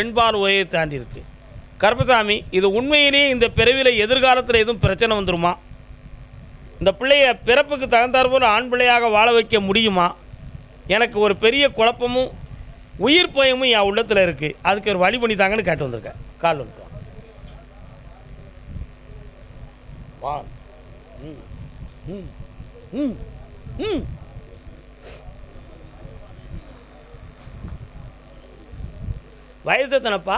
பெண்பால் உரையை தாண்டி இருக்கு. கருப்பசாமி, இது உண்மையிலேயே இந்த பிறவியில் எதிர்காலத்தில் எதுவும் பிரச்சனை வந்துருமா? இந்த பிள்ளைய பிறப்புக்கு தகுந்தாற்போல் ஆண் பிள்ளையாக வாழ வைக்க முடியுமா? எனக்கு ஒரு பெரிய குழப்பமும் உயிர் பயமும் என் உள்ளத்தில் இருக்குது. அதுக்கு ஒரு வழி பண்ணி தாங்கன்னு கேட்டு வந்திருக்கேன். கால் வந்துட்டோம். வா. வயசு எத்தனைப்பா?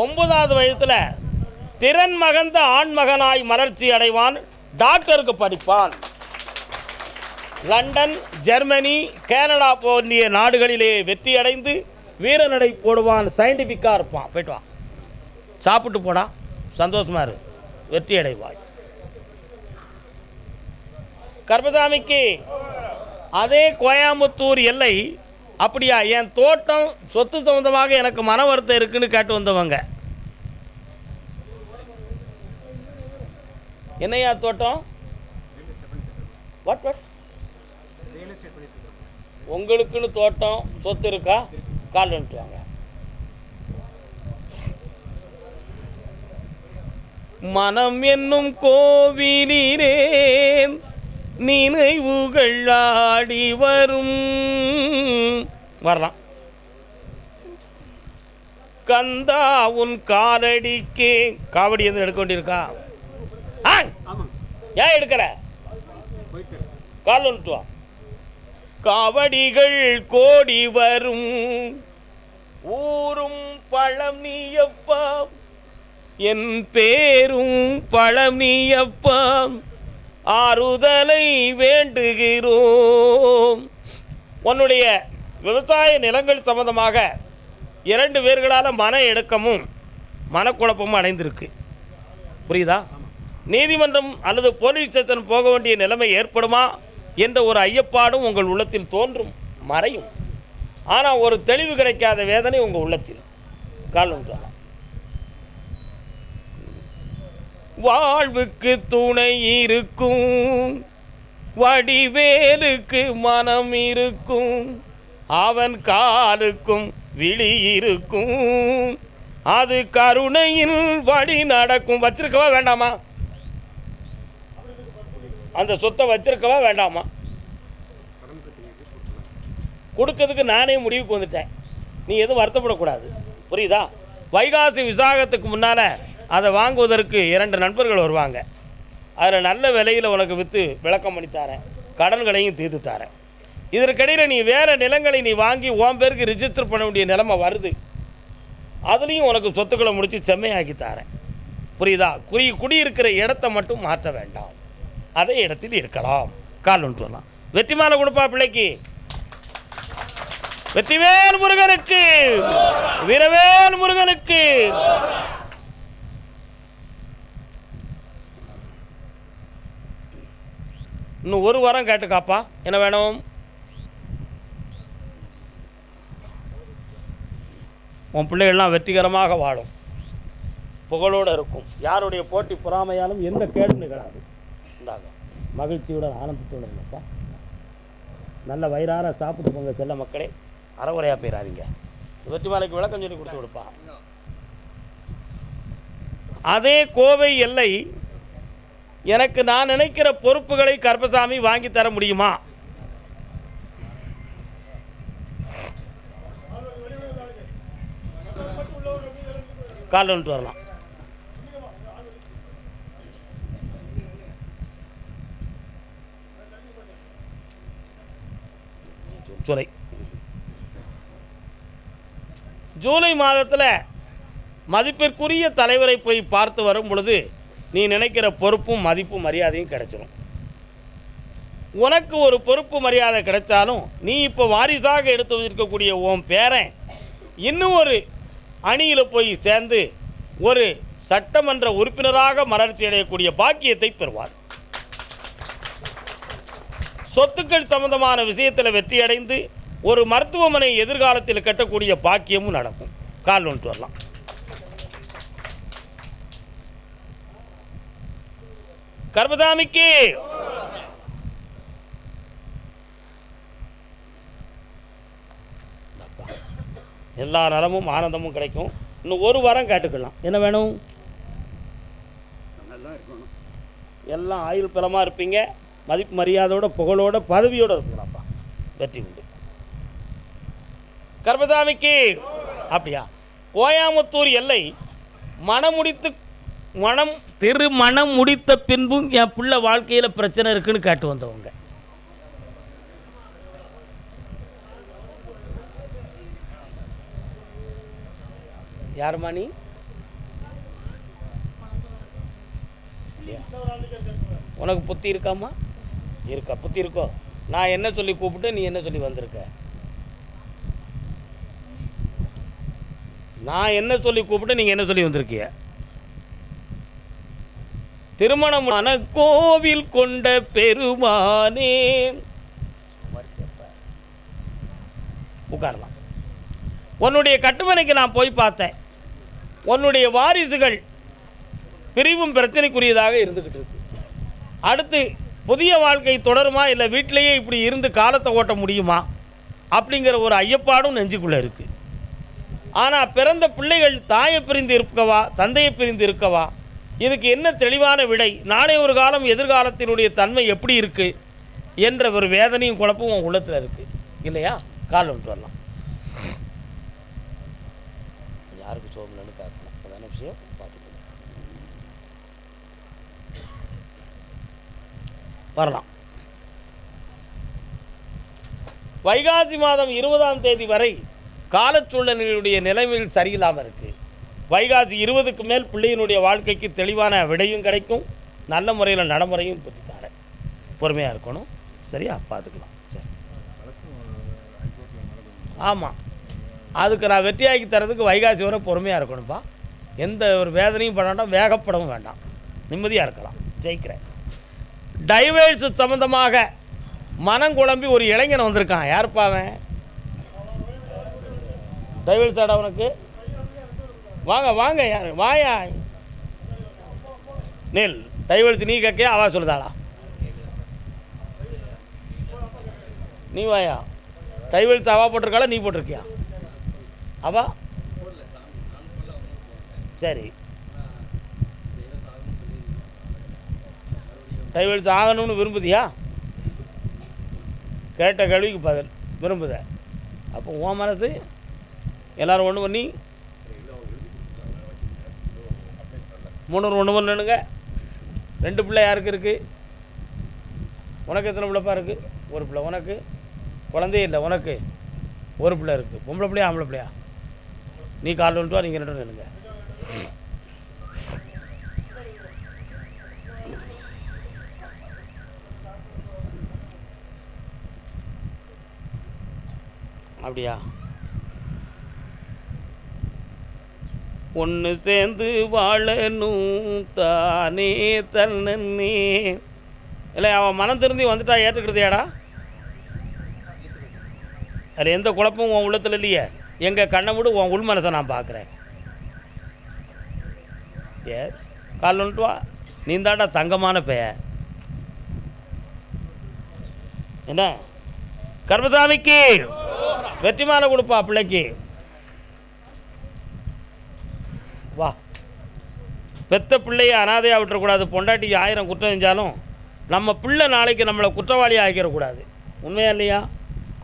9வது வயதில் திறன் மகந்த ஆண்மகனாய் மலர்ச்சி அடைவான். டாக்டருக்கு படிப்பான். லண்டன், ஜெர்மனி, கனடா போன்ற நாடுகளிலே வெற்றி அடைந்து வீரநடை போடுவான். சயின்டிஃபிக்காக இருப்பான். போய்ட்டு வா, சாப்பிட்டு போடா, சந்தோஷமாக இரு, வெற்றி அடைவாய். கருப்பசாமிக்கு அதே கோயம்புத்தூர் எல்லை. அப்படியா? என் தோட்டம் சொத்து சம்பந்தமாக எனக்கு மன வருத்தம் இருக்குன்னு கேட்டு வந்தவங்க. என்னையா தோட்டம்? வாட் வாட் உங்களுக்குன்னு தோட்டம் சொத்து இருக்கா? கால் வந்துட்டுவாங்க. மனம் என்னும் கோவிலிலே நினைவுகள் ஆடி வரும். வரலாம். கந்தா உன் காலடிக்கே. காவடி எதுவும் எடுக்க வேண்டியிருக்கா? ஏன் எடுக்கல? கால் வந்துட்டு வா. காவடிகள் கோடி வரும் ஊரும் பழம் நீயப்பா, என் பேரும் பழம் நீயப்பா, ஆறுதலை வேண்டுகிறோம். உன்னுடைய விவசாய நிலங்கள் சம்பந்தமாக 2 பேர்களால் மன இணக்கமும் மனக்குழப்பமும் அடைந்திருக்கு. புரியுதா? நீதிமன்றம் அல்லது போலீஸ் ஸ்டேஷன் போக வேண்டிய நிலைமை ஏற்படுமா என்ற ஒரு ஐயப்பாடும் உங்கள் உள்ளத்தில் தோன்றும், மறையும். ஆனால் ஒரு தெளிவு கிடைக்காத வேதனை உங்கள் உள்ளத்தில். கால் ஒன்றாம். வாழ்வுக்கு துணை இருக்கும், வடிவேலுக்கு மனம் இருக்கும், அவன் காலுக்கும் விழி இருக்கும், அது கருணையின் வழி நடக்கும். வச்சிருக்கவா வேண்டாமா? அந்த சொத்தை வச்சிருக்கவா வேண்டாமா? கொடுக்கறதுக்கு நானே முடிவுக்கு வந்துட்டேன். நீ எதுவும் வருத்தப்படக்கூடாது. புரியுதா? வைகாசி விசாகத்துக்கு முன்னால் அதை வாங்குவதற்கு 2 நண்பர்கள் வருவாங்க. அதில் நல்ல விலையில் உனக்கு விற்று விளக்கம் பண்ணி தரேன், கடன்களையும் தீர்த்து தரேன். இதற்கிடையில் நீ வேறு நிலங்களை நீ வாங்கி உன் பேருக்கு ரிஜிஸ்டர் பண்ண வேண்டிய நிலைமை வருது. அதுலேயும் உனக்கு சொத்துக்களை முடித்து செம்மையாக்கி தரேன். புரியுதா? குடியிருக்கிற இடத்த மட்டும் மாற்ற வேண்டாம், அதே இடத்தில் இருக்கலாம். கால் ஒன்று வரலாம். வெற்றி மாலை கொடுப்பா பிள்ளைக்கு. வெற்றிவேல் முருகனுக்கு, வீரவேல் முருகனுக்கு. இன்னும் ஒரு வாரம் கேட்டுக்காப்பா. என்ன வேணும்? உன் பிள்ளைகள்லாம் வெற்றிகரமாக வாழும், புகழோடு இருக்கும், யாருடைய போட்டி பொறாமையாலும் எந்த கேடும் நிகழாது. இந்தாங்க, மகிழ்ச்சியுடன் ஆனந்தத்துடன் இருப்பா. நல்ல வயிறார சாப்பிட்டு போங்க செல்ல மக்களே. அறகுறையாக போயிடாதீங்க. வெற்றி மாலைக்கு விளக்கம் சொல்லி கொடுத்து கொடுப்பா. அதே கோவை எல்லை. எனக்கு நான் நினைக்கிற பொறுப்புகளை கருப்பசாமி வாங்கி தர முடியுமா? கால் வந்துட்டு வரலாம். சுரை ஜூலை மாதத்தில் மதிப்பிற்குரிய தலைவரை போய் பார்த்து வரும் பொழுது நீ நினைக்கிற பொறுப்பும் மதிப்பும் மரியாதையும் கிடைச்சிடும். உனக்கு ஒரு பொறுப்பு மரியாதை கிடைச்சாலும் நீ இப்போ வாரிசாக எடுத்து வச்சிருக்கக்கூடிய உன் பேரன் இன்னும் ஒரு அணியில் போய் சேர்ந்து ஒரு சட்டமன்ற உறுப்பினராக மலர்ச்சி அடையக்கூடிய பாக்கியத்தை பெறுவார். சொத்துக்கள் சம்பந்தமான விஷயத்தில் வெற்றி அடைந்து ஒரு மருத்துவமனை எதிர்காலத்தில் கட்டக்கூடிய பாக்கியமும் நடக்கும். கால் ஒன்று வரலாம். கர்மசாமிக்கு எல்லா நலமும் ஆனந்தமும் கிடைக்கும். இன்னும் ஒரு வாரம் கேட்டுக்கலாம். என்ன வேணும்? எல்லாம் ஆயுள் பலமாக இருப்பீங்க, மதிப்பு மரியாதையோட புகழோட பதவியோடு இருக்கலாம்ப்பா. வெற்றி உண்டு. கர்மசாமிக்கு அப்படியா? கோயம்புத்தூர் எல்லை திருமணம் முடித்த பின்பும் என் பிள்ளை வாழ்க்கையில் பிரச்சனை இருக்குன்னு கேட்டு வந்தவங்க. யாருமா நீ? உனக்கு புத்தி இருக்காமா? இருக்கா? புத்தி இருக்கோ? நான் என்ன சொல்லி கூப்பிட்டு நீ என்ன சொல்லி வந்திருக்க? நான் என்ன சொல்லி கூப்பிட்டு நீங்கள் என்ன சொல்லி வந்திருக்கிய? திருமணமான கோவில் கொண்ட பெருமானே. உட்காரலாம். உன்னுடைய கட்டுமனைக்கு நான் போய் பார்த்தேன். உன்னுடைய வாரிசுகள் பிரிவும் பிரச்சனைக்குரியதாக இருந்துக்கிட்டு இருக்கு. அடுத்து புதிய வாழ்க்கை தொடருமா, இல்லை வீட்டிலேயே இப்படி இருந்து காலத்தை ஓட்ட முடியுமா அப்படிங்கிற ஒரு ஐயப்பாடும் நெஞ்சுக்குள்ளே இருக்குது. ஆனால் பிறந்த பிள்ளைகள் தாயை பிரிந்து இருக்கவா, தந்தையை பிரிந்து இருக்கவா, இதுக்கு என்ன தெளிவான விடை? நாளை ஒரு காலம் எதிர்காலத்தினுடைய தன்மை எப்படி இருக்குது என்ற ஒரு வேதனையும் குழப்பமும் உன் உள்ளத்தில் இருக்குது இல்லையா? கால் வந்துட்டு வரலாம். யாருக்கு சோம்பலன்னு காட்டலாம், அதான விஷயம். பார்த்துக்கலாம், வரலாம். வைகாசி மாதம் 20ஆம் தேதி வரை காலச்சூழலுடைய நிலைமைகள் சரியில்லாமல் இருக்குது. வைகாசி 20க்கு மேல் பிள்ளையினுடைய வாழ்க்கைக்கு தெளிவான விடையும் கிடைக்கும், நல்ல முறையில் நடைமுறையும் பற்றி தரேன். பொறுமையாக இருக்கணும். சரியா? பார்த்துக்கலாம். சரி, ஆமாம், அதுக்கு நான் வெற்றியாக்கி தரதுக்கு வைகாசி வரை பொறுமையாக இருக்கணும்ப்பா. எந்த ஒரு வேதனையும் பண்ண வேண்டாம், வேகப்படவும் வேண்டாம், நிம்மதியாக இருக்கலாம். ஜெயிக்கிறேன். டைவர்ஸ் சம்மந்தமாக மனம் குழம்பி ஒரு இளைஞன் வந்திருக்கான். யாருப்பா அவன்? டைவர்ஸ் ஆடா உனக்கு? வாங்க வாங்க, யார் வாயா? நெல் டைவர்ஸ் நீ கேட்க அவா சொல்லுதாளா? நீ வாயா. டைவர்ஸ் அவா போட்டிருக்காளா நீ போட்டிருக்கியா? அவா சரி, டைவர்ஸ் ஆகணும்னு விரும்புதியா? கேட்ட கேள்விக்கு பதில் விரும்புத. அப்போ உன் மனசு எல்லோரும் ஒன்று பண்ணி 300 ஒன்று பண்ணுங்க. 2 பிள்ளை யாருக்கு இருக்குது? உனக்கு எத்தனை பிள்ளைப்பா இருக்குது? ஒரு பிள்ளை. உனக்கு குழந்தையே இல்லை, உனக்கு ஒரு பிள்ளை இருக்குது. பொம்பளை பிள்ளையா ஆம்பளை பிள்ளையா? நீ கால் வந்துட்டு வா, நீங்கள் 2 நின்னுங்க. அப்படியா? ஒன்று சேர்ந்து வாழணும் தானே தன்னே. இல்லை, அவன் மனம் திருந்தி வந்துட்டா ஏற்றுக்கிறதையாடா? அதில் எந்த குழப்பமும் உன் உள்ளத்தில் இல்லையே. எங்கள் கண்ணை விட உன் உள் மனசை நான் பார்க்குறேன். எஸ், கால் வந்துட்டு வா. நீ தாண்டா தங்கமான பெயர். என்ன கர்மசாமிக்கு வெற்றி மாலை கொடுப்பா பிள்ளைக்கு. வா. பெத்த பிள்ளையை அனாதையாக விட்டுறக்கூடாது. பொண்டாட்டிக்கு 1000 குற்றம் செஞ்சாலும் நம்ம பிள்ளை நாளைக்கு நம்மளை குற்றவாளி ஆக்கிடக்கூடாது. உண்மையா இல்லையா?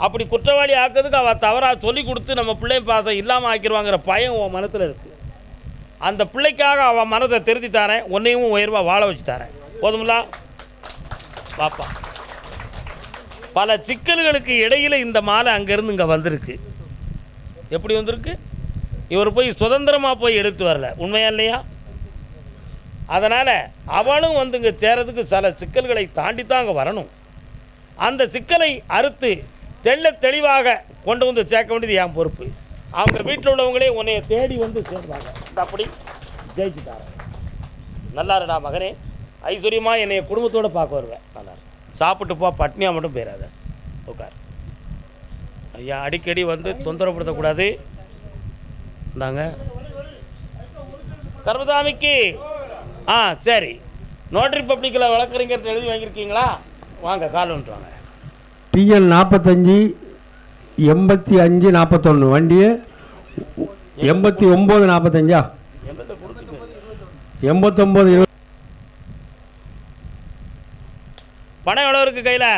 அப்படி குற்றவாளி ஆக்கிறதுக்கு அவள் தவறாக சொல்லி கொடுத்து நம்ம பிள்ளை பாசம் இல்லாமல் ஆக்கிடுவாங்கிற பயம் உன் மனத்தில் இருக்குது. அந்த பிள்ளைக்காக அவன் மனதை திருத்தி தரேன், உன்னையும் உயர்வாக வாழ வச்சு தரேன். போதுங்களா? பாப்பா, பல சிக்கல்களுக்கு இடையில் இந்த மாலை அங்கேருந்து இங்கே வந்திருக்கு. எப்படி வந்திருக்கு? இவர் போய் சுதந்திரமாக போய் எடுத்து வரல. உண்மையா இல்லையா? அதனால் அவளும் வந்து இங்கே சேரதுக்கு சில சிக்கல்களை தாண்டி தான் அங்கே வரணும். அந்த சிக்கலை அறுத்து தெளிவாக கொண்டு வந்து சேர்க்க வேண்டியது என் பொறுப்பு. அவங்க வீட்டில் உள்ளவங்களே உன்னைய தேடி வந்து சேர்ந்தாங்க. அப்படி ஜெயிச்சுட்டார. நல்லாருடா மகனே, ஐஸ்வர்யமாக என்னைய குடும்பத்தோடு பார்க்க வருவேன். நல்லா சாப்பிட்டு போ, பட்னியாக மட்டும் போயிடாத. உட்கார். ஐயா, அடிக்கடி வந்து தொந்தரப்படுத்தக்கூடாது. இந்தாங்க கர்மசாமிக்கு. சரி, நோட்டரி பப்ளிக்கில் வழக்கறிஞர் எழுதி வாங்கியிருக்கீங்களா? வாங்க, கால் வந்துட்டு வாங்க. PL 45 85 41 வண்டியை 89 45 89 20. பணம் எவ்வளோ இருக்குது கையில்?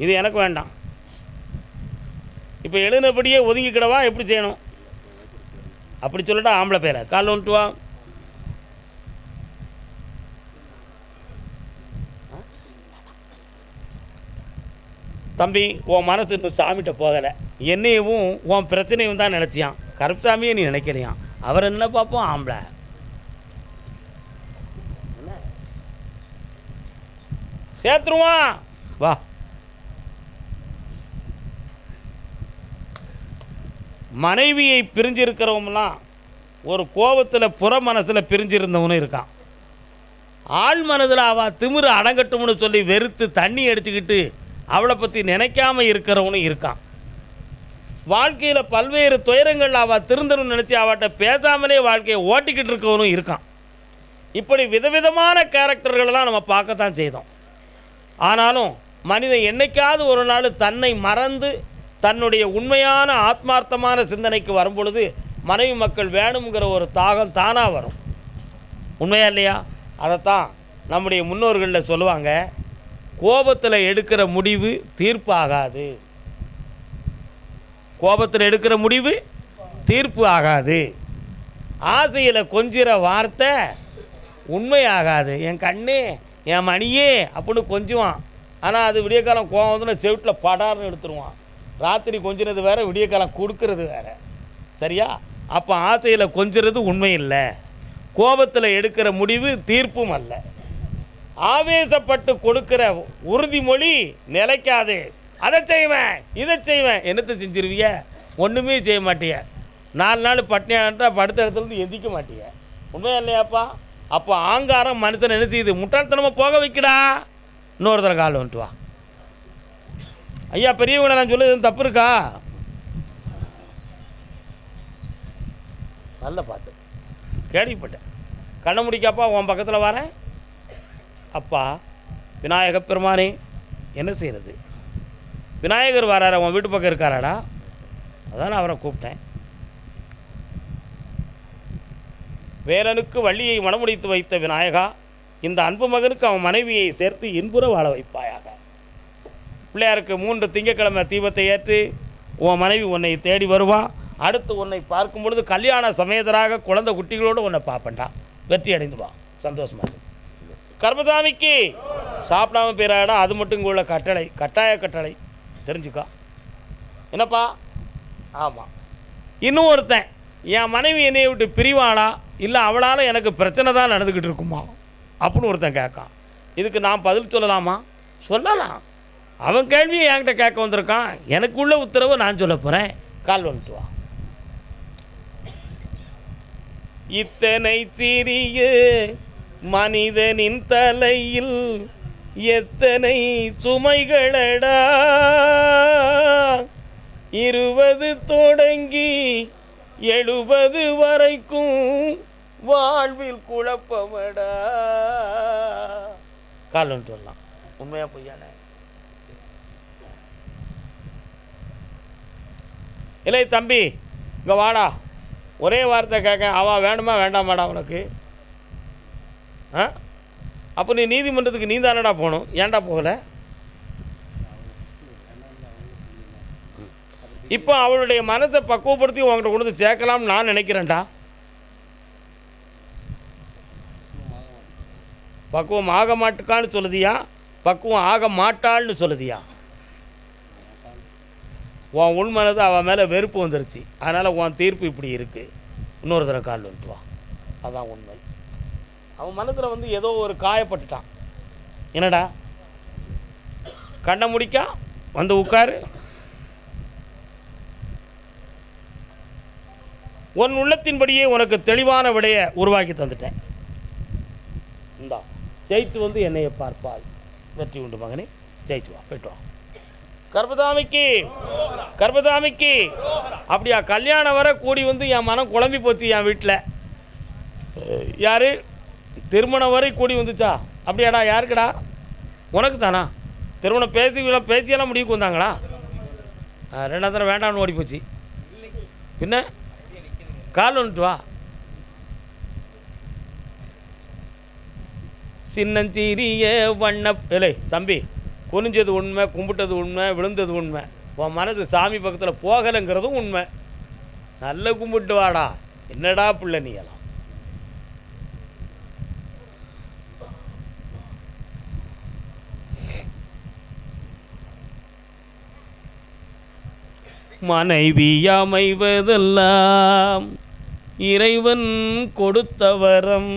இது எனக்கு வேண்டாம். இப்போ எழுதினபடியே ஒதுங்கிக்கிடவா எப்படி செய்யணும்? அப்படி சொல்லட்டா ஆம்பளை பேரை காலில் வந்துட்டு வா. தம்பி, உன் மனசு இன்னும் சாமிகிட்ட போகலை. என்னையவும் உன் பிரச்சனையும் தான் நினச்சியான். கருப்சாமியை நீ நினைக்கிறியான். அவர் என்ன பார்ப்போம் ஆம்பளை. சேர்த்துருவான் வா. மனைவியை பிரிஞ்சிருக்கிறவங்களாம் ஒரு கோபத்தில் புற மனசில் பிரிஞ்சிருந்தவனும் இருக்கான். ஆள் மனதில் அவள் திமிரு அடங்கட்டும்னு சொல்லி வெறுத்து தண்ணி அடிச்சுக்கிட்டு அவளை பற்றி நினைக்காம இருக்கிறவனும் இருக்கான். வாழ்க்கையில் பல்வேறு துயரங்கள் அவள் திருந்தணும்னு நினச்சி அவட்ட பேசாமலே வாழ்க்கையை ஓட்டிக்கிட்டு இருக்கவனும் இருக்கான். இப்படி விதவிதமான கேரக்டர்களெல்லாம் நம்ம பார்க்கத்தான் செய்தோம். ஆனாலும் மனிதன் என்னைக்காவது ஒரு நாள் தன்னை மறந்து தன்னுடைய உண்மையான ஆத்மார்த்தமான சிந்தனைக்கு வரும்பொழுது மனைவி மக்கள் வேணுங்கிற ஒரு தாகம் தானாக வரும். உண்மையா இல்லையா? அதைத்தான் நம்முடைய முன்னோர்களில் சொல்லுவாங்க, கோபத்தில் எடுக்கிற முடிவு தீர்ப்பு ஆகாது. கோபத்தில் எடுக்கிற முடிவு தீர்ப்பு ஆகாது. ஆசையில் கொஞ்சிற வார்த்தை உண்மையாகாது. என் கண்ணே, என் மணியே அப்படின்னு கொஞ்சுவான். ஆனால் அது விடிய காலம் கோபம் வந்து செவிட்டில் படார்னு எடுத்துருவான். ராத்திரி கொஞ்சினது வேறு, விடிய காலம் கொடுக்கறது வேறு. சரியா? அப்போ ஆசையில் கொஞ்சிறது உண்மை இல்லை. கோபத்தில் எடுக்கிற முடிவு தீர்ப்பும் அல்ல. ஆவேசப்பட்டு கொடுக்கிற உறுதிமொழி நிலைக்காது. அதை செய்வேன், இதை செய்வேன். என்னத்தை செஞ்சிருவிய? ஒன்றுமே செய்ய மாட்டிய. 4 நாள் பட்டினியாட்டா படுத்த இடத்துலேருந்து எந்திக்க மாட்டிய. உண்மையா இல்லையாப்பா? அப்போ ஆங்காரம் மனுஷன் என்ன செய்யுது? முட்டாள்தனமாக போக வைக்கடா. இன்னொரு தடவை கால் வந்துட்டு வா. ஐயா பெரியவங்களை நான் சொல்லுது தப்பு இருக்கா? நல்ல பாட்டு கேள்விப்பட்டேன். கண்ண முடிக்காப்பா உன் பக்கத்தில் வரேன். அப்பா விநாயக பெருமானே, என்ன செய்கிறது? விநாயகர் வராரா? உன் வீட்டு பக்கம் இருக்காராடா? அதான் அவரை கூப்பிட்டேன். வேலனுக்கு வள்ளியை மணமுடித்து வைத்த விநாயகா, இந்த அன்பு மகனுக்கு அவன் மனைவியை சேர்த்து இன்புற வாழ வைப்பாயாக. பிள்ளையாருக்கு 3 திங்கக்கிழமை தீபத்தை ஏற்று உன் மனைவி உன்னை தேடி வருவான். அடுத்து உன்னை பார்க்கும் பொழுது கல்யாண சமேதராக குழந்தை குட்டிகளோடு உன்னை பார்ப்பண்டா. வெற்றி அடைந்து வா. சந்தோஷமாக கர்மசாமிக்கு சாப்பிடாமல் போயிடாடா. அது மட்டும் இங்கே உள்ள கட்டளை, கட்டாய கட்டளை. தெரிஞ்சுக்கா. என்னப்பா? ஆமாம். இன்னும் ஒருத்தன், என் மனைவி என்னையை விட்டு பிரிவாளா இல்லை அவளால் எனக்கு பிரச்சனை தான் நடந்துக்கிட்டு இருக்குமா அப்படின்னு ஒருத்தன் கேட்கான். இதுக்கு நான் பதில் சொல்லலாமா? சொல்லலாம். அவன் கேள்வியை என்கிட்ட கேட்க வந்திருக்கான். எனக்குள்ள உத்தரவை நான் சொல்ல போகிறேன். கால் வந்துட்டு வா. இத்தனை சிறிய மனிதனின் தலையில் எத்தனை சுமைகளடா, 20 தொடங்கி 70 வரைக்கும் வாழ்வில் குழப்பமடா. கால் வந்துட்டு வரலாம். உண்மையா பொய்யான? இல்லை தம்பி, இங்கே வாடா. ஒரே வார்த்தை கேட்க, அவள் வேணுமா வேண்டாமாடா உனக்கு? ஆ? அப்போ நீ நீதிமன்றத்துக்கு நீ தானடா போகணும். ஏன்டா போகலை? இப்போ அவளுடைய மனத்தை பக்குவப்படுத்தி உங்கள்கிட்ட கொண்டு வந்து சேர்க்கலாம்னு நான் நினைக்கிறேன்டா. பக்குவம் ஆக மாட்டுக்கான்னு சொல்லுதியா? பக்குவம் ஆக மாட்டாள்னு சொல்லுதியா? உன் உள்மனது அவன் மேலே வெறுப்பு வந்துருச்சு. அதனால் உன் தீர்ப்பு இப்படி இருக்குது. இன்னொரு தடவை கால் வந்துட்டு வா. அதான் உண்மை. அவன் மனதில் வந்து ஏதோ ஒரு காயப்பட்டுட்டான். என்னடா? கண்ணை முடிக்கா வந்து உட்காரு. உன் உள்ளத்தின்படியே உனக்கு தெளிவான விடையை உருவாக்கி தந்துட்டேன். இந்தா ஜெயித்து வந்து என்னையை பார்ப்பாய். வெற்றி உண்டு மகனே. ஜெயிச்சு வா. போய்ட்டு வா. கர்பதாமிக்கு கர்பதாமிக்கு. அப்படியா? கல்யாணம் வர கூடி வந்து என் மனம் குழம்பி போச்சு. என் வீட்டில் யார் திருமணம் வரை கூடி வந்துச்சா? அப்படியாடா? யாருக்குடா? உனக்கு தானா? திருமணம் பேசியெல்லாம் முடிவுக்கு வந்தாங்களா? 2 தடவை வேண்டாம்னு ஓடி போச்சு. பின்ன கால் வந்துட்டு வா. சின்னஞ்சீரிய வண்ண இல்லை தம்பி, குனிஞ்சது உண்மை, கும்பிட்டது உண்மை, விழுந்தது உண்மை. உன் மனது சாமி பக்கத்தில் போகலைங்கிறதும் உண்மை. நல்ல கும்பிட்டு வாடா. என்னடா பிள்ளை நீ எல்லாம். மனைவி அமைவதெல்லாம் இறைவன் கொடுத்த வரம்.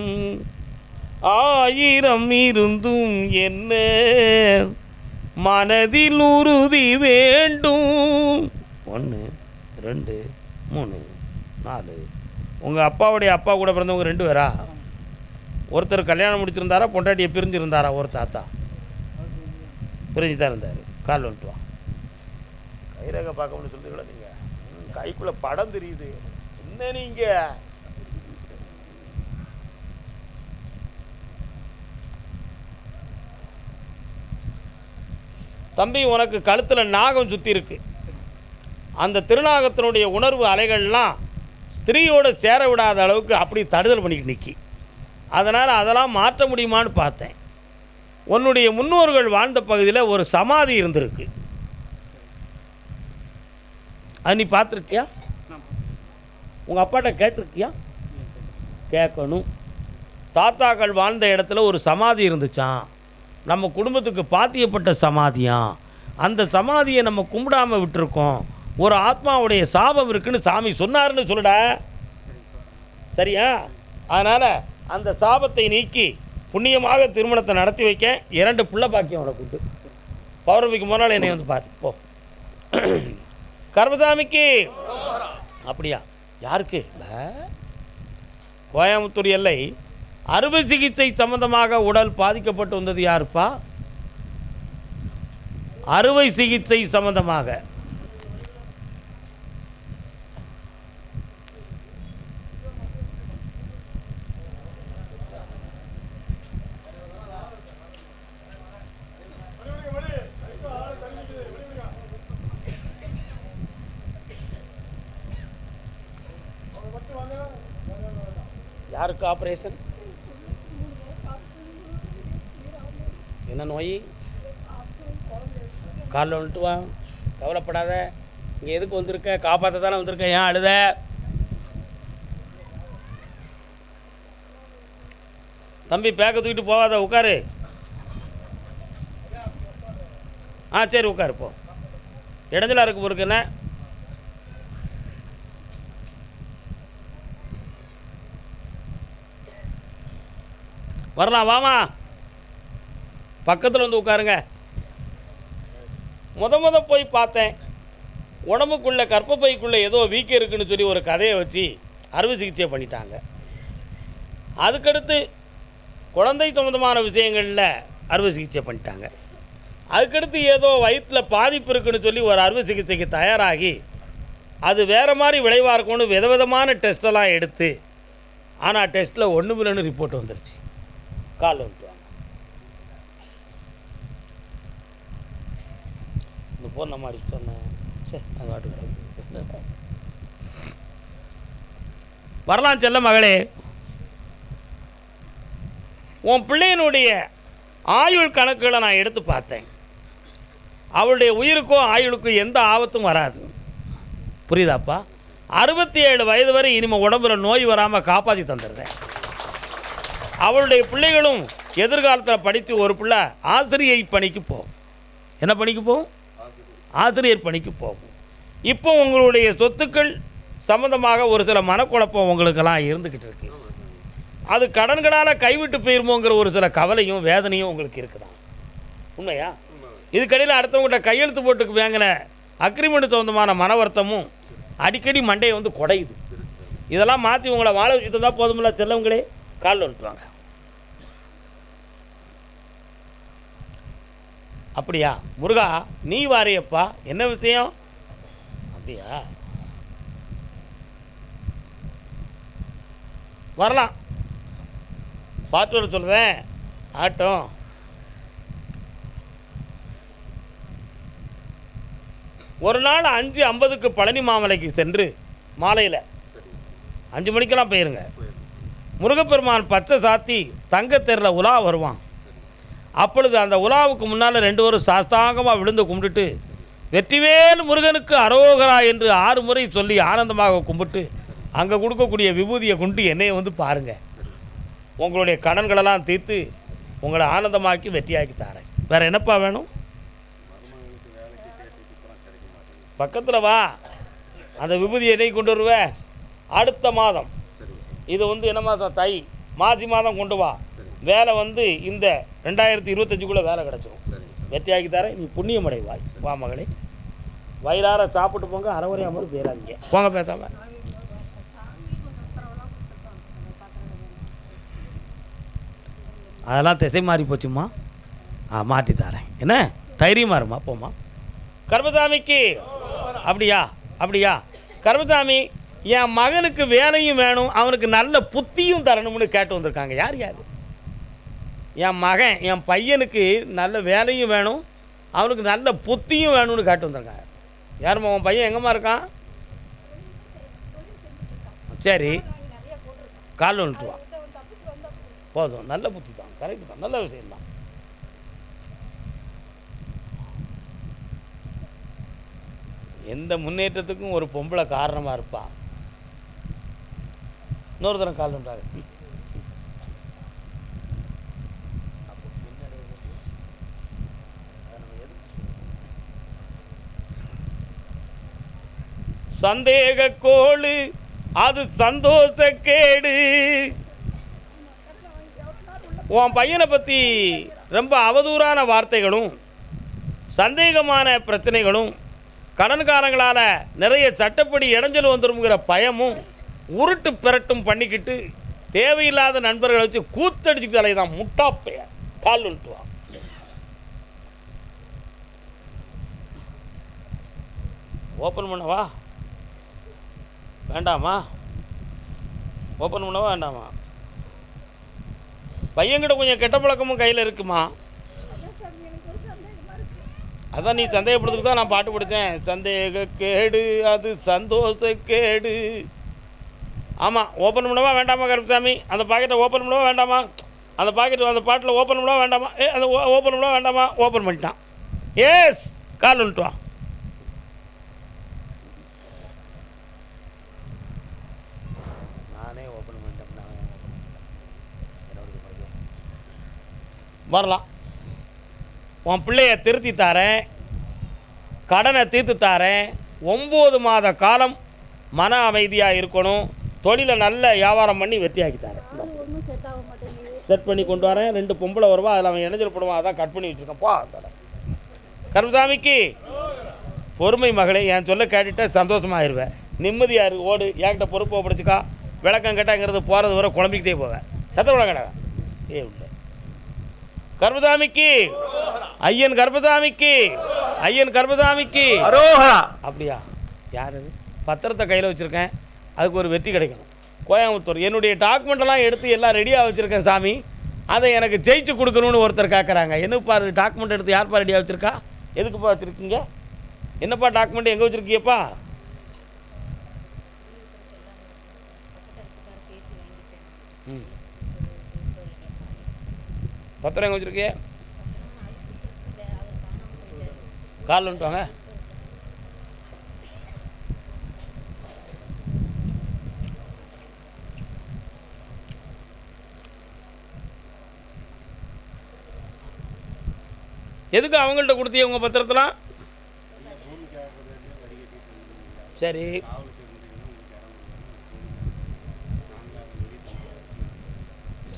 1000 இருந்தும் என்ன மனதில் உறுதி வேண்டும். 1 2 3 4. உங்கள் அப்பாவுடைய அப்பா கூட பிறந்தவங்க 2 பேரா? ஒருத்தர் கல்யாணம் முடிச்சிருந்தாரா, பொண்டாட்டியை பிரிஞ்சிருந்தாரா? ஒரு தாத்தா பிரிஞ்சு தான் இருந்தார். கால் வந்துட்டு வா. கைரேகை பார்க்கணும்னு சொல்லுங்களா நீங்கள்? கைக்குள்ளே படம் தெரியுது. என்ன நீங்கள் தம்பி, உனக்கு கழுத்தில் நாகம் சுற்றி இருக்கு. அந்த திருநாகத்தினுடைய உணர்வு அலைகள்லாம் ஸ்திரீயோடு சேர விடாத அளவுக்கு அப்படி தடுதல் பண்ணிக்கிட்டு நிற்கி. அதனால் அதெல்லாம் மாற்ற முடியுமான்னு பார்த்தேன். உன்னுடைய முன்னோர்கள் வாழ்ந்த பகுதியில் ஒரு சமாதி இருந்திருக்கு. அது நீ பார்த்துருக்கியா? உங்கள் அப்பாட்ட கேட்டிருக்கியா? கேட்கணும். தாத்தாக்கள் வாழ்ந்த இடத்துல ஒரு சமாதி இருந்துச்சான். நம்ம குடும்பத்துக்கு பாத்தியப்பட்ட சமாதியாம். அந்த சமாதியை நம்ம கும்பிடாமல் விட்டுருக்கோம். ஒரு ஆத்மாவுடைய சாபம் இருக்குன்னு சாமி சொன்னார்னு சொல்லுடா. சரியா? அதனால் அந்த சாபத்தை நீக்கி புண்ணியமாக திருமணத்தை நடத்தி வைக்க 2 பிள்ளை பாக்கியம் அவனை கூட்டு. பௌர்ணமிக்கு முன்னால் என்னை வந்து பாரு போ. கர்மசாமிக்கு. அப்படியா? யாருக்கு? கோயம்புத்தூர் எல்லை அறுவை சிகிச்சை சம்பந்தமாக உடல் பாதிக்கப்பட்டு வந்தது யாருப்பா? அறுவை சிகிச்சை சம்பந்தமாக. யாருக்கு ஆப்ரேஷன்? என்ன நோய்? காலில் வந்துட்டு வா. கவலைப்படாத. இங்கே எதுக்கு வந்திருக்க? காப்பாற்ற தானே வந்திருக்க. ஏன் அழுத? தம்பி பேக்க தூக்கிட்டு போகாத, உட்காரு. சரி உட்காரு போ. இடைஞ்சலா இருக்கு பொறுக்கு. என்ன வரலாம் வாமா. பக்கத்தில் வந்து உட்காருங்க. முத போய் பார்த்தேன். உடம்புக்குள்ளே கர்ப்பப்பைக்குள்ளே ஏதோ வீக்கம் இருக்குன்னு சொல்லி ஒரு கதையை வச்சு அறுவை சிகிச்சை பண்ணிட்டாங்க. அதுக்கடுத்து குழந்தை சம்பந்தமான விஷயங்களில் அறுவை சிகிச்சை பண்ணிட்டாங்க. அதுக்கடுத்து ஏதோ வயிற்றில் பாதிப்பு இருக்குன்னு சொல்லி ஒரு அறுவை சிகிச்சைக்கு தயாராகி அது வேறு மாதிரி விளைவாக இருக்கும்னு விதவிதமான டெஸ்ட்டெல்லாம் எடுத்து, ஆனால் டெஸ்ட்டில் ஒன்றும் இல்லைன்னு ரிப்போர்ட் வந்துருச்சு. கால் வந்துட்டு வாங்க. இந்த ஃபோன் நம்ம அடிச்சு சொன்னேன். சரி அது வாட்டுக்கு வரலாம். செல்ல மகளே, உன் பிள்ளையினுடைய ஆயுள் கணக்குகளை நான் எடுத்து பார்த்தேன். அவளுடைய உயிருக்கோ ஆயுளுக்கோ எந்த ஆபத்தும் வராது. புரியுதாப்பா? 67 வயது வரை இனிமேல் உடம்புல நோய் வராமல் காப்பாற்றி தந்துடுறேன். அவளுடைய பிள்ளைகளும் எதிர்காலத்தில் படித்து ஒரு பிள்ளை ஆசிரியை பணிக்கு போகும். என்ன பணிக்கு போகும்? ஆசிரியர் பணிக்கு போகும். இப்போ உங்களுடைய சொத்துக்கள் சம்மந்தமாக ஒரு சில மனக்குழப்பம் உங்களுக்கெல்லாம் இருந்துக்கிட்டு இருக்கு. அது கடன்களால் கைவிட்டு போயிருமோங்கிற ஒரு சில கவலையும் வேதனையும் உங்களுக்கு இருக்குதான். உண்மையா? இதுக்கடையில் அடுத்தவங்கள்ட்ட கையெழுத்து போட்டுக்கு வாங்கின அக்ரிமெண்ட் சம்மந்தமான மன வருத்தமும் அடிக்கடி மண்டையை வந்து குடையுது. இதெல்லாம் மாற்றி உங்களை வாழ வச்சுட்டு தான் போதுமில்ல. செல்லவங்களே, காலில் வந்துட்டுவாங்க. அப்படியா? முருகா நீ வாரியப்பா. என்ன விஷயம்? அப்படியா? வரலாம். பார்த்து வர சொல்லுவேன். ஆட்டம். ஒரு நாள் 5:50க்கு பழனி மாமலைக்கு சென்று மாலையில் 5 மணிக்கெல்லாம் போயிருங்க. முருகப்பெருமான் பச்சை சாத்தி தங்கத்தேரில் உலா வருவான். அப்பொழுது அந்த உலாவுக்கு முன்னால் 2 பேரும் சாஸ்தாங்கமாக விழுந்து கும்பிட்டுட்டு வெற்றிவேல் முருகனுக்கு அரோகரா என்று 6 முறை சொல்லி ஆனந்தமாக கும்பிட்டு அங்கே கொடுக்கக்கூடிய விபூதியை கொண்டு என்னையை வந்து பாருங்கள். உங்களுடைய கடன்களெல்லாம் தீர்த்து உங்களை ஆனந்தமாக்கி வெற்றியாக்கி தாரேன். வேறு என்னப்பா வேணும்? பக்கத்தில் வா, அந்த விபூதியை என்னை கொண்டு வருவேன். அடுத்த மாதம் இது வந்து என்ன மாதம்? தை மாசி மாதம் கொண்டு வா. வேலை வந்து இந்த 2025 வேலை கிடச்சிரும். வெற்றியாக்கி தரேன். நீ புண்ணியம் அடைவாய். வா மகளே, வயிறார சாப்பிட்டு போங்க. அரைவரை அமர்வு பேராதீங்க. போங்க பேசாம. அதெல்லாம் திசை மாறி போச்சுமா. மாற்றி தரேன். என்ன தைரியமாக இருமா, போமா. கர்மசாமிக்கு அப்படியா? அப்படியா கர்மசாமி, என் மகனுக்கு வேலையும் வேணும், அவனுக்கு நல்ல புத்தியும் தரணும்னு கேட்டு வந்திருக்காங்க. யார் யார்? என் மகன், என் பையனுக்கு நல்ல வேலையும் வேணும், அவனுக்கு நல்ல புத்தியும் வேணும்னு கேட்டு வந்திருக்காங்க. யாரும்மா உன் பையன்? எங்கம்மா இருக்கான்? சரி, கால் வந்துட்டு வா. போதும், நல்ல புத்தி தான், கரெக்டு தான், நல்ல விஷயம்தான். எந்த முன்னேற்றத்துக்கும் ஒரு பொம்பளை காரணமாக இருப்பா. இன்னொரு தரம் கால் பண்ணுறாரு. சந்தேக கோளு அது சந்தோஷ கேடு. உன் பையனை பற்றி ரொம்ப அவதூறான வார்த்தைகளும் சந்தேகமான பிரச்சனைகளும் கடன்காரங்களால் நிறைய சட்டப்படி இடைஞ்சல் வந்துருங்கிற பயமும் உருட்டு பிரட்டும் பண்ணிக்கிட்டு தேவையில்லாத நண்பர்களை வச்சு கூத்தடிச்சுட்டு தலைதான் முட்டாப்பைய. கால் வந்துட்டுவான். ஓப்பன் பண்ணவா வேண்டாமா? ஓப்பன் பண்ணவா வேண்டாமா? பையன்கிட்ட கொஞ்சம் கெட்ட பழக்கமும் கையில் இருக்குமா? அதான் நீ சந்தேகப்படுறதுக்கு தான் நான் பாட்டு படித்தேன். சந்தேக கேடு அது சந்தோஷ கேடு. ஆமாம், ஓப்பன் பண்ணவா வேண்டாமா கருப்புசாமி? அந்த பாக்கெட்டை ஓப்பன் பண்ணவா வேண்டாமா? அந்த பாக்கெட் அந்த பாட்டில் ஓப்பன் பண்ணவா வேண்டாமா? அந்த ஓப்பன் பண்ணவா வேண்டாமா? ஓப்பன் பண்ணிட்டான். ஏஸ், கால் வந்துட்டு வா. நானே ஓப்பன் பண்ணிட்டேன். வரலாம். உன் பிள்ளைய திருத்தி தாரேன், கடனை தீர்த்து தாரேன். 9 மாத காலம் மன அமைதியாக இருக்கணும். தொழிலை நல்ல வியாபாரம் பண்ணி வெற்றியாக்கி தரேன். செட் பண்ணி கொண்டு வரேன். 2 பொம்பளை வருவா, அதில் அவன் இணைஞ்சல் போடுவான். அதான் கட் பண்ணி வச்சுருக்கேன். போ கருப்புசாமிக்கு பொறுமை மகளே. என் சொல்ல கேட்டுட்டு சந்தோஷமாகிடுவேன். நிம்மதியாக இருக்கு. ஓடு, என்கிட்ட பொறுப்பை பிடிச்சிக்கா. விளக்கம் கேட்டாங்கிறது போகிறது வர குழம்பிக்கிட்டே போவேன். சத்தம் விட கேட்டாங்க. உள்ள கர்மசாமிக்கு ஐயன், கர்மசாமிக்கு ஐயன், கர்மசாமிக்கு அரோகரா. அப்படியா? யார் அது? பத்திரத்தை கையில் வச்சுருக்கேன். அதுக்கு ஒரு வெற்றி கிடைக்கணும். கோயம்புத்தூர் என்னுடைய டாக்குமெண்ட்டெல்லாம் எடுத்து எல்லாம் ரெடியாக வச்சுருக்கேன் சாமி. அதை எனக்கு ஜெயிச்சு கொடுக்கணும்னு ஒருத்தர் கேட்குறாங்க. என்னப்பா டாக்குமெண்ட் எடுத்து யார்ப்பா ரெடியாக வச்சுருக்கா? எதுக்குப்பா வச்சுருக்கீங்க? என்னப்பா டாக்குமெண்ட் எங்கே வச்சுருக்கீங்கப்பா? பத்திரம் எங்கே வச்சுருக்கே? கால் வந்துட்டாங்க. எதுக்கு அவங்கள்ட்ட கொடுத்தீங்க உங்கள் பத்திரத்தெல்லாம்? சரி,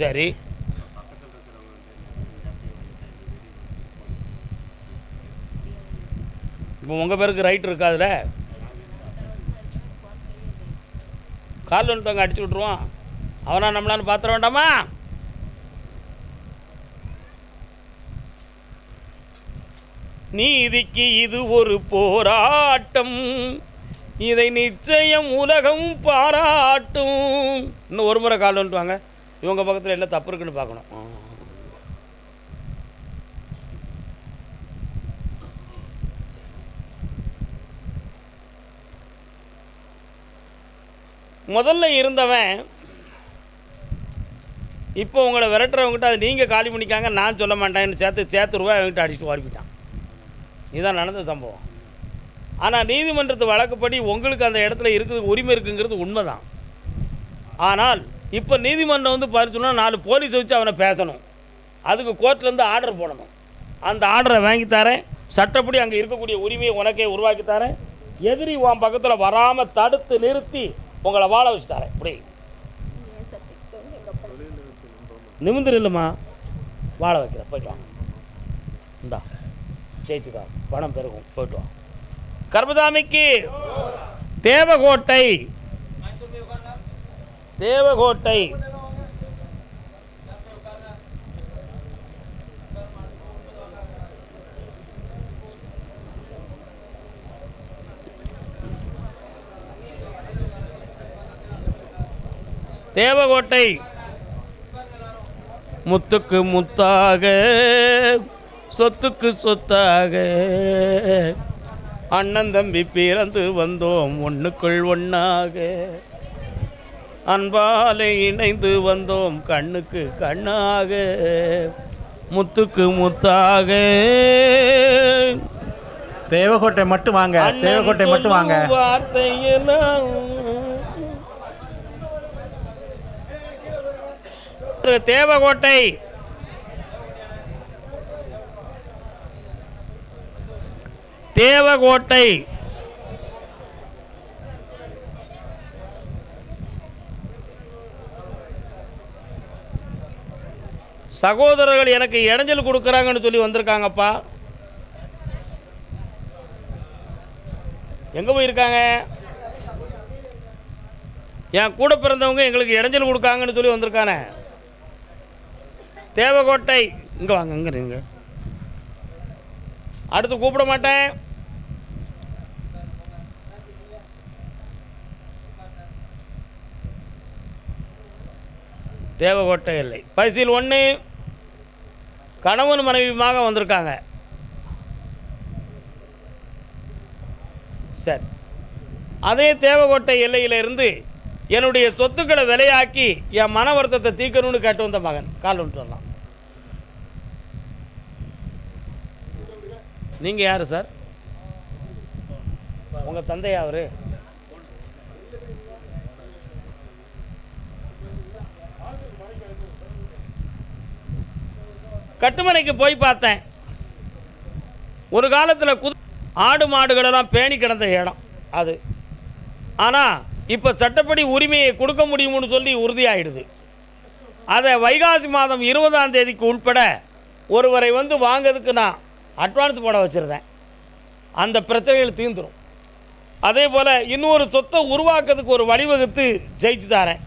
சரி. இப்போ உங்கள் பேருக்கு ரைட் இருக்கா? அதில் கால் வந்துட்டாங்க, அடிச்சு விட்ருவான். அவனா நம்மளான்னு பார்த்துட வேண்டாமா? நீதிக்கு இது ஒரு போராட்டம், இதை நிச்சயம் உலகம் பாராட்டும். இன்னும் ஒரு முறை கால் வந்துட்டு வாங்க. இவங்க பக்கத்தில் என்ன தப்பு இருக்குன்னு பார்க்கணும். முதல்ல இருந்தவன் இப்போ உங்களை விரட்டுறவங்ககிட்ட அது நீங்கள் காலி பண்ணிக்காங்க, நான் சொல்ல மாட்டேன்னு சேர்த்து ரூபாய் அவங்ககிட்ட அடித்து ஓடிப்பிட்டான். இதுதான் நடந்த சம்பவம். ஆனால் நீதிமன்றத்து வழக்குப்படி உங்களுக்கு அந்த இடத்துல இருக்குது உரிமை இருக்குங்கிறது உண்மை தான். ஆனால் இப்போ நீதிமன்றம் வந்து பறிச்சோன்னா 4 போலீஸ் வச்சு அவனை பேசணும், அதுக்கு கோர்ட்லேருந்து ஆர்டர் போடணும். அந்த ஆர்டரை வாங்கித்தாரேன், சட்டப்படி அங்கே இருக்கக்கூடிய உரிமையை உனக்கே உருவாக்கித்தாரேன், எதிரி உன் பக்கத்தில் வராமல் தடுத்து நிறுத்தி உங்களை வாழ வச்சு தரேன். இப்படி நிமிந்திர இல்லைம்மா, வாழ வைக்கிறேன். போய்ட்டு வாங்க, இந்தா ஜெயிச்சுக்கா, பணம் பெருகும், போய்ட்டு வாங்க. கர்மசாமிக்கு தேவகோட்டை தேவகோட்டை தேவகோட்டை முத்துக்கு முத்தாக சொத்துக்கு சொத்தாக அண்ணன் தம்பி பிறந்து வந்தோம் ஒன்றுக்குள் ஒன்றாக, அன்பாலே இணைந்து வந்தோம் கண்ணுக்கு கண்ணாக, முத்துக்கு முத்தாக. தேவகோட்டை மட்டும் வாங்க, தேவகோட்டை மட்டும் வாங்க. வார்த்தையெல்லாம் தேவகோட்டை தேவகோட்டை சகோதரர்கள் எனக்கு இடைஞ்சல் கொடுக்குறாங்கன்னு சொல்லி வந்திருக்காங்கப்பா. எங்கே போயிருக்காங்க? என் கூட பிறந்தவங்க எங்களுக்கு இடைஞ்சல் கொடுக்காங்கன்னு சொல்லி வந்திருக்கானே. தேவகோட்டை இங்கே வாங்க, இங்கே இருங்க, அடுத்து கூப்பிட மாட்டேன். தேவகோட்டை இல்லை. பரிசில் 1 கணவன் மனைவியுமாக வந்திருக்காங்க. சரி, அதே தேவகோட்டை எல்லையிலிருந்து என்னுடைய சொத்துக்களை விலையாக்கி என் மன வருத்தத்தை தீர்க்கணும்னு கேட்டு வந்த மகன். கால் வந்துட்டு வரலாம். நீங்கள் யார் சார்? உங்கள் தந்தையா அவரு? கட்டுமனைக்கு போய் பார்த்தேன். ஒரு காலத்தில் ஆடு மாடுகளெல்லாம் பேணி கிடந்த இடம் அது. ஆனால் இப்போ சட்டப்படி உரிமையை கொடுக்க முடியும்னு சொல்லி உறுதியாகிடுது. அதை வைகாசி மாதம் 20ஆம் தேதிக்கு உட்பட ஒருவரை வந்து வாங்கிறதுக்கு நான் அட்வான்ஸ் போட வச்சுருந்தேன். அந்த பிரச்சனைகள் தீர்ந்துடும். அதே போல் இன்னொரு சொத்தை உருவாக்குறதுக்கு ஒரு வழிவகுத்து ஜெயிச்சு தரேன்.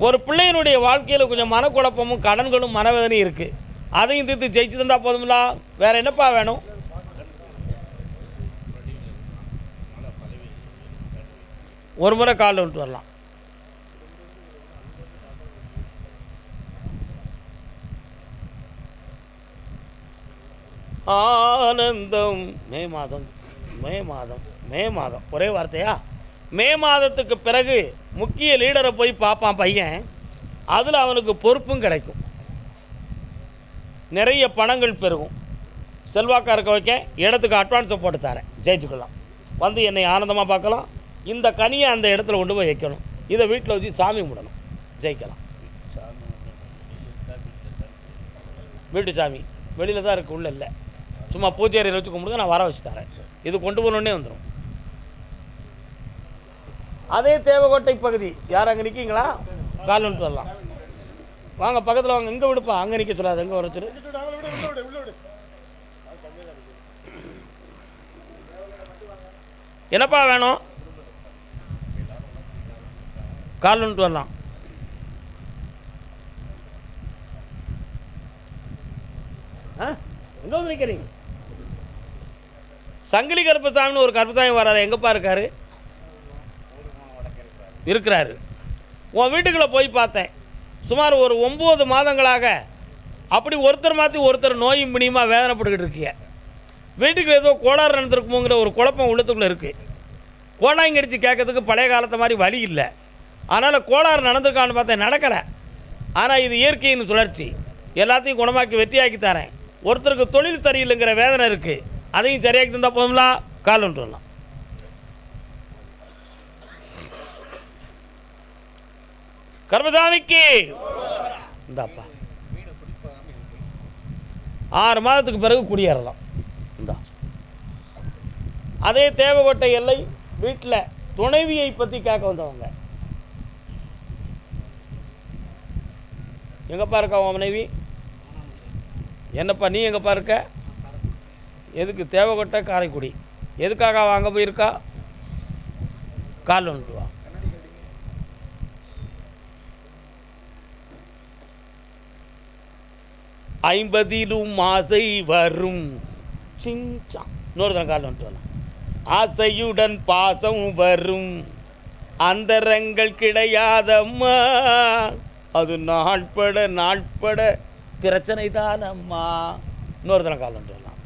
ஒரு பிள்ளையினுடைய வாழ்க்கையில் கொஞ்சம் மனக்குழப்பமும் கடன்களும் மனவேதனையும் இருக்குது, அதையும் தீர்த்து ஜெயிச்சு தந்தால் போதுமில்லா, வேறு என்னப்பா வேணும்? ஒரு முறை காலில் விட்டு வரலாம். ஆனந்தம் மே மாதம் மே மாதம் மே மாதம் ஒரே வார்த்தையா? மே மாதத்துக்கு பிறகு முக்கிய லீடரை போய் பார்ப்பான் பையன். அதில் அவனுக்கு பொறுப்பும் கிடைக்கும், நிறைய பணங்கள் பெருகும், செல்வாக்காக இருக்க வைக்க இடத்துக்கு அட்வான்ஸை போட்டு தரேன், ஜெயிச்சுக்கலாம். வந்து என்னை ஆனந்தமாக பார்க்கலாம். இந்த கனியை அந்த இடத்துல கொண்டு போய் வைக்கணும், இதை வீட்டில் வச்சு சாமி கும்பிடணும், ஜெயிக்கலாம். வீட்டு சாமி வெளியில் தான் இருக்குது, உள்ள இல்லை. சும்மா பூஜையறையில் வச்சு கும்பிடுங்க, நான் வர வச்சு தரேன். இது கொண்டு போகணுன்னே வந்துடும். அதே தேவகோட்டை பகுதி யார் அங்கே நிற்கிங்களா? கால் வந்துட்டு வரலாம். வாங்க பக்கத்தில் வாங்க. இங்கே விடுப்பா, அங்கே நிற்க சொல்லாது, எங்கே வர சொல்லு. என்னப்பா வேணும்? கால் வந்துட்டு வரலாம். எங்கே வந்து நிற்கிறீங்க? சங்கிலி கருப்பசாமின்னு ஒரு கருப்பசாமி வராரு, எங்கப்பா இருக்காரு? இருக்கிறாரு. உன் வீட்டுக்குள்ளே போய் பார்த்தேன். சுமார் ஒரு 9 மாதங்களாக அப்படி ஒருத்தர் மாற்றி ஒருத்தர் நோயும் பிணியுமா வேதனைப்பட்டுக்கிட்டு இருக்கிய. வீட்டுக்கு ஏதோ கோளாறு நடந்திருக்குமோங்கிற ஒரு குழப்பம் உள்ளத்துக்குள்ளே இருக்குது. கோடாங்கடிச்சு கேட்கறதுக்கு பழைய காலத்தை மாதிரி வழி இல்லை. அதனால் கோளாறு நடந்திருக்கான்னு பார்த்தேன், நடக்கலை. ஆனால் இது இயற்கையின் சுழற்சி, எல்லாத்தையும் குணமாக்கி வெற்றியாக்கி தரேன். ஒருத்தருக்கு தொழில் சரியில்லைங்கிற வேதனை இருக்குது, அதையும் சரியாக்கி தந்தால் போதுங்களா? கால் ஒன்று வரலாம். கர்மசாமிக்கு இந்தாப்பா 6 மாதத்துக்கு பிறகு குடியேறலாம். இந்தா அதே தேவகோட்டை எல்லை வீட்டில் துணைவியை பற்றி கேட்க வந்தவங்க. எங்கப்பா இருக்கா உன் மனைவி? என்னப்பா நீ எங்கப்பா இருக்க? எதுக்கு? தேவகோட்டை காரைக்குடி. எதுக்காக அங்கே போயிருக்கா? கால் ஒன்று வா. ஐம்பதிலும் ஆசை வரும் சிங்சா. இன்னொரு தான் கால் வந்துட்டு வரலாம். ஆசையுடன் பாசம் வரும் அந்தரங்கள் கிடையாதம்மா, அது நாட்பட பிரச்சனை தானம்மா. இன்னொரு தரம் கால் வந்துட்டு வரலாம்.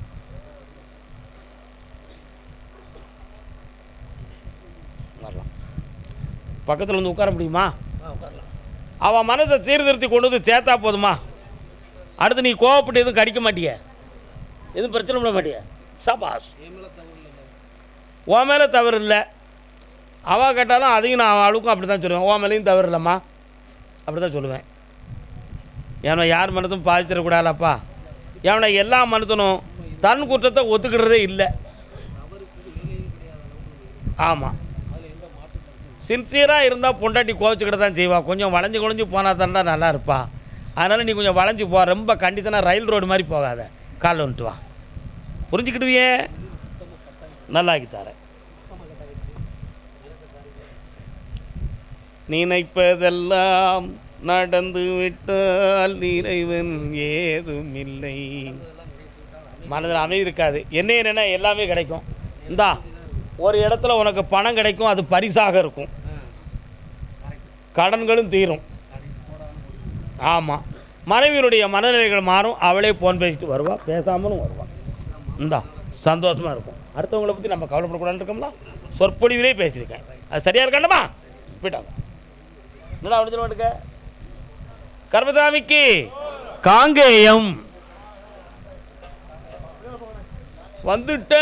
வரலாம். பக்கத்தில் வந்து உட்கார முடியுமா? அவன் மனசை சீர்திருத்தி கொண்டு வந்து சேர்த்தா போதுமா? அடுத்து நீ கோவப்பட்டு எதுவும் கடிக்க மாட்டிய, எதுவும் பிரச்சனை பண்ண மாட்டிய. சபாஸ், உன் மேலே தவறு இல்லை. அவள் கேட்டாலும் அதையும் நான் அவளுக்கும் அப்படி தான் சொல்லுவேன். உன் மேலேயும் தவறு இல்லைம்மா, அப்படி தான் சொல்லுவேன். ஏன்னா யார் மனதும் பாதிச்சிடக்கூடாதுப்பா. ஏன்னா எல்லா மனத்தனும் தன் குற்றத்தை ஒத்துக்கிடுறதே இல்லை. ஆமாம், சின்சியராக இருந்தால் பொண்டாட்டி கோவச்சுக்கிட்ட தான் செய்வா. கொஞ்சம் வளைஞ்சு குழஞ்சி போனால் தான்டா நல்லா இருப்பா. அதனால் நீ கொஞ்சம் வளைஞ்சி போ, ரொம்ப கண்டிஷனாக ரயில் ரோடு மாதிரி போகாத. கால் வந்துட்டு வா, புரிஞ்சுக்கிடுவியே, நல்லாக்கி தரேன். நினைப்பதெல்லாம் நடந்து விட்டால் நிறைவன் ஏதும் இல்லை. மனதில் அமைதி இருக்காது. என்னென்னா எல்லாமே கிடைக்கும். இந்தா ஒரு இடத்துல உனக்கு பணம் கிடைக்கும், அது பரிசாக இருக்கும். கடன்களும் தீரும். ஆமாம், மனைவியினுடைய மனநிலைகள் மாறும். அவளே ஃபோன் பேசிட்டு வருவா, பேசாமலும் வருவாள். இந்தா சந்தோஷமாக இருக்கும். அடுத்தவங்களை பற்றி நம்ம கவலைப்படக்கூடாதுன்னு இருக்கோம்ல, சொற்பொழிவிலே பேசியிருக்கேன். அது சரியாக இருக்காண்டமா? போயிட்டாங்க. என்னடா அவனு சொல்ல மாட்டுக்க? கர்மசாமிக்கு காங்கேயம் வந்துட்ட.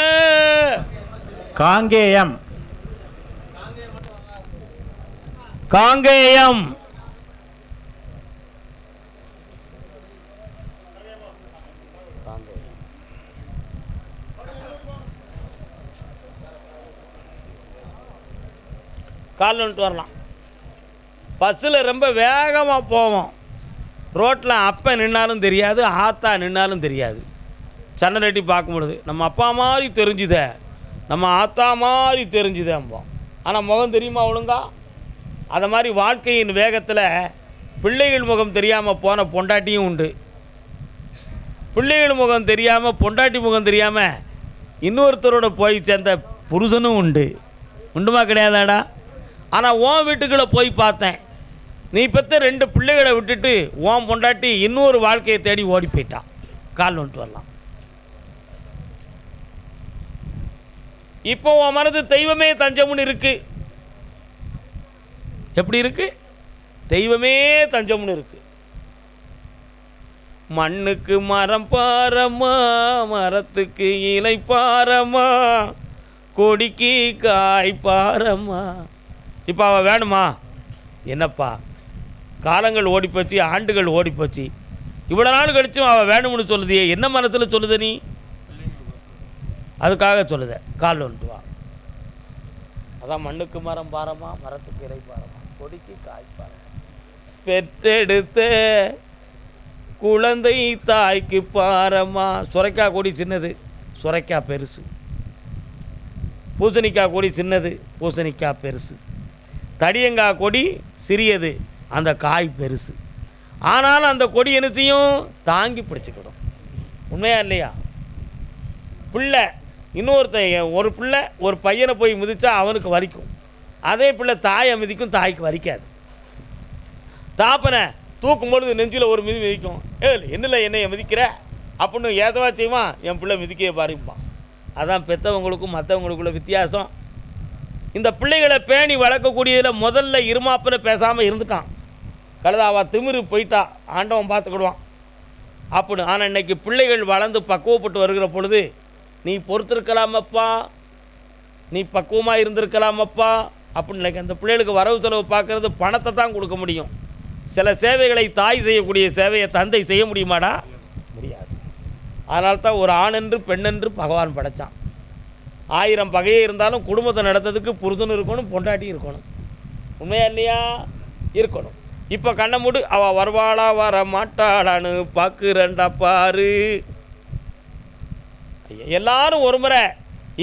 காங்கேயம் காங்கேயம் காலில் வந்துட்டு வரலாம். பஸ்ஸில் ரொம்ப வேகமாக போவோம். ரோட்டில் அப்போ நின்னாலும் தெரியாது, ஆத்தா நின்னாலும் தெரியாது. சண்டை நட்டி பார்க்கும்பொழுது நம்ம அப்பா மாதிரி தெரிஞ்சுதே, நம்ம ஆத்தா மாதிரி தெரிஞ்சுதேம்போம். ஆனால் முகம் தெரியுமா ஒழுங்கா? அதை மாதிரி வாழ்க்கையின் வேகத்தில் பிள்ளைகள் முகம் தெரியாமல் போன பொண்டாட்டியும் உண்டு. பிள்ளைகள் முகம் தெரியாமல், பொண்டாட்டி முகம் தெரியாமல் இன்னொருத்தரோட போய் சேர்ந்த புருஷனும் உண்டு. உண்டுமா கிடையாதாடா? ஆனால் உன் வீட்டுக்குள்ளே போய் பார்த்தேன், நீ பெற்ற 2 பிள்ளைகளை விட்டுட்டு உன் பொண்டாட்டி இன்னொரு வாழ்க்கையை தேடி ஓடி போயிட்டான். கால் வந்துட்டு வரலாம். இப்போ உன் மனது தெய்வமே தஞ்சம்னு இருக்கு. எப்படி இருக்கு? தெய்வமே தஞ்சம்னு இருக்கு. மண்ணுக்கு மரம் பாரமா, மரத்துக்கு இலை பாரமா, கொடிக்கு காய் பாரமா. இப்போ அவள் வேணுமா? என்னப்பா, காலங்கள் ஓடிப்போச்சு, ஆண்டுகள் ஓடிப்போச்சு, இவ்வளோ நாள் கழிச்சும் அவள் வேணும்னு சொல்லுதியே, என்ன மனத்தில் சொல்லுத நீ? அதுக்காக சொல்லுத. கால் வந்துட்டு வா. அதான் மண்ணுக்கு மரம் பாரமா, மரத்துக்கு இலை பாரமா, கொடிக்கு காய் பாரமா. பெற்றெடுத்த குழந்தை தாய்க்கு பாரமா. சுரைக்காய் கொடி சின்னது, சுரைக்காய் பெருசு. பூசணிக்காய் கொடி சின்னது, பூசணிக்காய் பெருசு. தடியங்காய் கொடி சிறியது, அந்த காய் பெருசு. ஆனாலும் அந்த கொடி என்னத்தையும் தாங்கி பிடிச்சிக்கிடும். உண்மையா இல்லையா? பிள்ளை ஒரு பிள்ளை ஒரு பையனை போய் மிதித்தா அவனுக்கு வலிக்கும். அதே பிள்ளை தாயை மிதிக்கும், தாய்க்கு வலிக்காது. தாப்பனை தூக்கும்பொழுது நெஞ்சில் ஒரு மிதி மிதிக்கும். என்னில் என்னைய மிதிக்கிற அப்படின்னு ஏதவா செய்வான், என் பிள்ளை மிதிக்கவே பாருப்பான். அதான் பெற்றவங்களுக்கும் மற்றவங்களுக்குள்ள வித்தியாசம். இந்த பிள்ளைகளை பேணி வளர்க்கக்கூடியதில் முதல்ல இருமாப்பில் பேசாமல் இருந்துட்டான். கழுதாவா திமிரு போயிட்டா, ஆண்டவன் பார்த்துக்கிடுவான் அப்படின்னு. ஆனால் இன்னைக்கு பிள்ளைகள் வளர்ந்து பக்குவப்பட்டு வருகிற பொழுது, நீ பொறுத்திருக்கலாமப்பா, நீ பக்குவமாக இருந்திருக்கலாமப்பா அப்படின்னு. இன்னைக்கு அந்த பிள்ளைகளுக்கு வரவு செலவு பார்க்கறது பணத்தை தான் கொடுக்க முடியும். சில சேவைகளை தாய் செய்யக்கூடிய சேவையை தந்தை செய்ய முடியுமாடா? முடியாது. அதனால்தான் ஒரு ஆணென்று பெண்ணென்று பகவான் படைத்தான். 1000 பகையே இருந்தாலும் குடும்பத்தை நடத்துறதுக்கு புருஷனும் இருக்கணும், பொண்டாட்டி இருக்கணும். உண்மையா இல்லையா? இருக்கணும். இப்போ கண்ணை மூடு, அவள் வருவாளா வர மாட்டாளான்னு பார்க்குறேன்டா பாரு. எல்லாரும் ஒரு முறை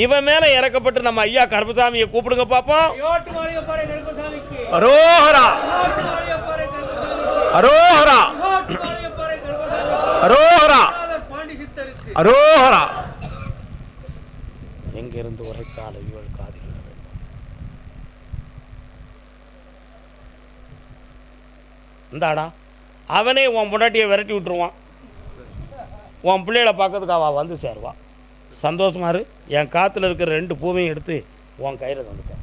இவன் மேலே இறக்கப்பட்டு நம்ம ஐயா கருப்பசாமியை கூப்பிடுங்க பார்ப்போம். அரோஹரா அரோஹரா அரோஹரா அரோஹரா. எங்கிருந்து உரைத்தால் இவள் காதில் வேண்டும். இந்தாடா, அவனே உன் பொண்டாட்டியை விரட்டி விட்டுருவான். உன் பிள்ளைகளை பார்க்கறதுக்கு அவள் வந்து சேருவான். சந்தோஷமா இரு. என் காற்றுல இருக்கிற 2 பூவையும் எடுத்து உன் கையில் வந்துட்டேன்.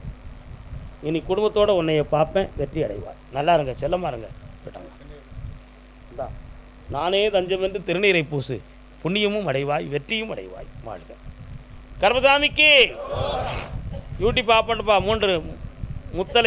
இனி குடும்பத்தோடு உன்னைய பார்ப்பேன், வெற்றி அடைவாய். நல்லா இருங்க, செல்லமா இருங்க. போட்டாங்க. இந்தா, நானே தஞ்சம் என்று திருநீரை பூசு, புண்ணியமும் அடைவாய், வெற்றியும் அடைவாய். வாழ்க. கருப்பசாமிக்கு யூடியூப் ஆப் பண்ணுப்பா. 3 முத்தலை